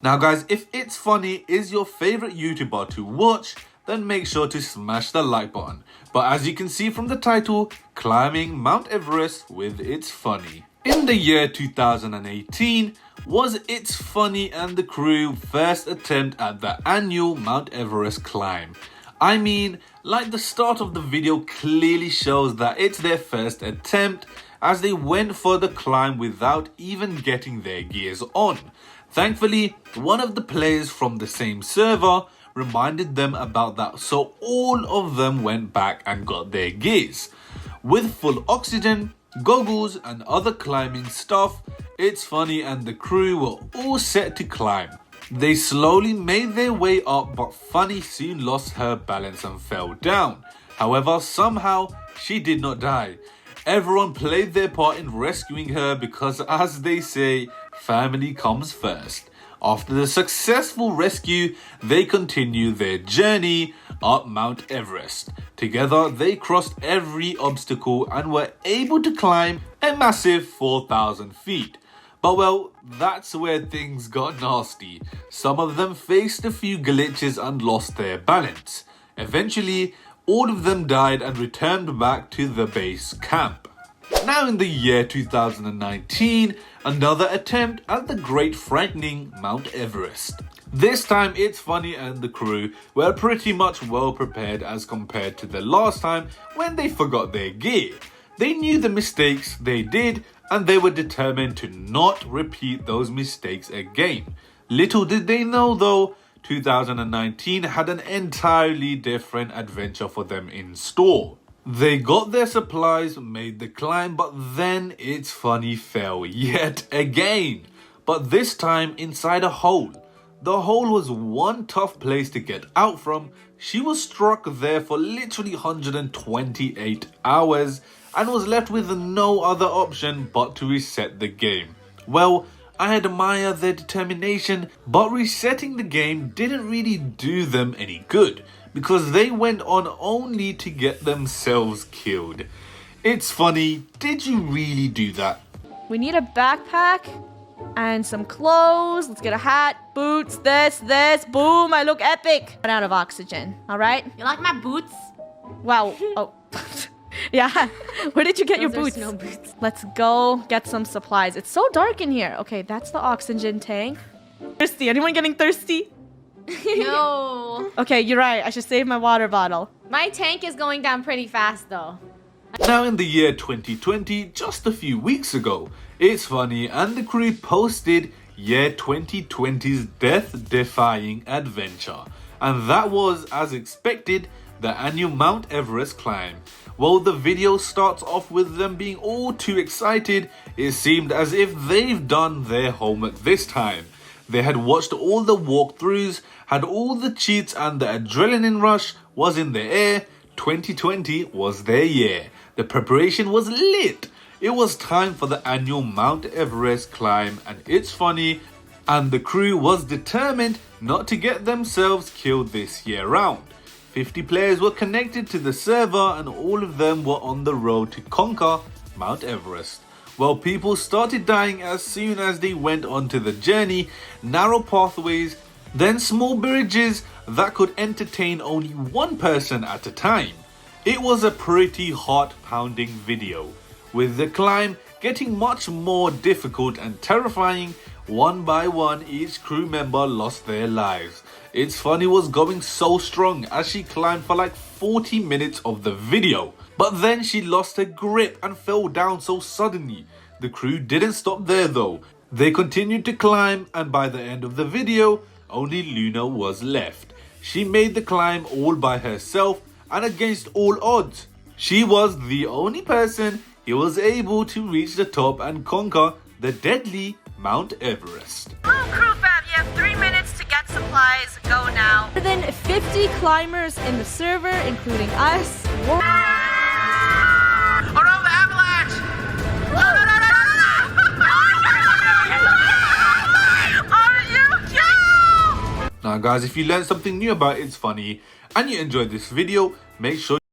Now guys, if ItsFunneh is your favorite YouTuber to watch, then make sure to smash the like button. But as you can see from the title, climbing Mount Everest with ItsFunneh. In the year 2018 was ItsFunneh and the crew first attempt at the annual Mount Everest climb. I mean, like the start of the video clearly shows that it's their first attempt, as they went for the climb without even getting their gears on. Thankfully, one of the players from the same server reminded them about that, so all of them went back and got their gears. With full oxygen, goggles and other climbing stuff, ItsFunneh and the crew were all set to climb. They slowly made their way up, but Funneh soon lost her balance and fell down. However, somehow she did not die. Everyone played their part in rescuing her because, as they say, family comes first. After the successful rescue, they continue their journey up Mount Everest. Together, they crossed every obstacle and were able to climb a massive 4,000 feet. But well, that's where things got nasty. Some of them faced a few glitches and lost their balance. Eventually, all of them died and returned back to the base camp. Now in the year 2019, another attempt at the great frightening Mount Everest. This time ItsFunneh and the crew were pretty much well prepared as compared to the last time when they forgot their gear. They knew the mistakes they did and they were determined to not repeat those mistakes again. Little did they know though, 2019 had an entirely different adventure for them in store. They got their supplies, made the climb, but then ItsFunneh fell yet again. But this time inside a hole. The hole was one tough place to get out from. She was stuck there for literally 128 hours and was left with no other option but to reset the game. Well, I admire their determination, but resetting the game didn't really do them any good, because they went on only to get themselves killed. ItsFunneh, did you really do that? We need a backpack and some clothes. Let's get a hat, boots, this. Boom, I look epic. Run out of oxygen, all right? You like my boots? Wow, oh. Yeah, where did you get your boots? Snow boots. Let's go get some supplies. It's so dark in here. Okay, that's the oxygen tank. Thirsty, anyone getting thirsty? No. Okay, you're right. I should save my water bottle. My tank is going down pretty fast though. Now in the year 2020, just a few weeks ago, ItsFunneh and the crew posted year 2020's death-defying adventure. And that was, as expected, the annual Mount Everest climb. Well, the video starts off with them being all too excited. It seemed as if they've done their homework this time. They had watched all the walkthroughs, had all the cheats, and the adrenaline rush was in the air. 2020 was their year. The preparation was lit. It was time for the annual Mount Everest climb, and ItsFunneh and the crew was determined not to get themselves killed this year round. 50 players were connected to the server and all of them were on the road to conquer Mount Everest. Well, people started dying as soon as they went onto the journey, narrow pathways, then small bridges that could entertain only one person at a time. It was a pretty heart-pounding video, with the climb getting much more difficult and terrifying. One by one, each crew member lost their lives. ItsFunneh was going so strong as she climbed for like 40 minutes of the video. But then she lost her grip and fell down so suddenly. The crew didn't stop there though. They continued to climb, and by the end of the video, only Luna was left. She made the climb all by herself and against all odds. She was the only person who was able to reach the top and conquer the deadly Mount Everest. Oh, crew fam, you have 3 minutes to get supplies. Go now. More than 50 climbers in the server, including us. Whoa. Oh no, the avalanche! Now guys, if you learned something new about ItsFunneh and you enjoyed this video, make sure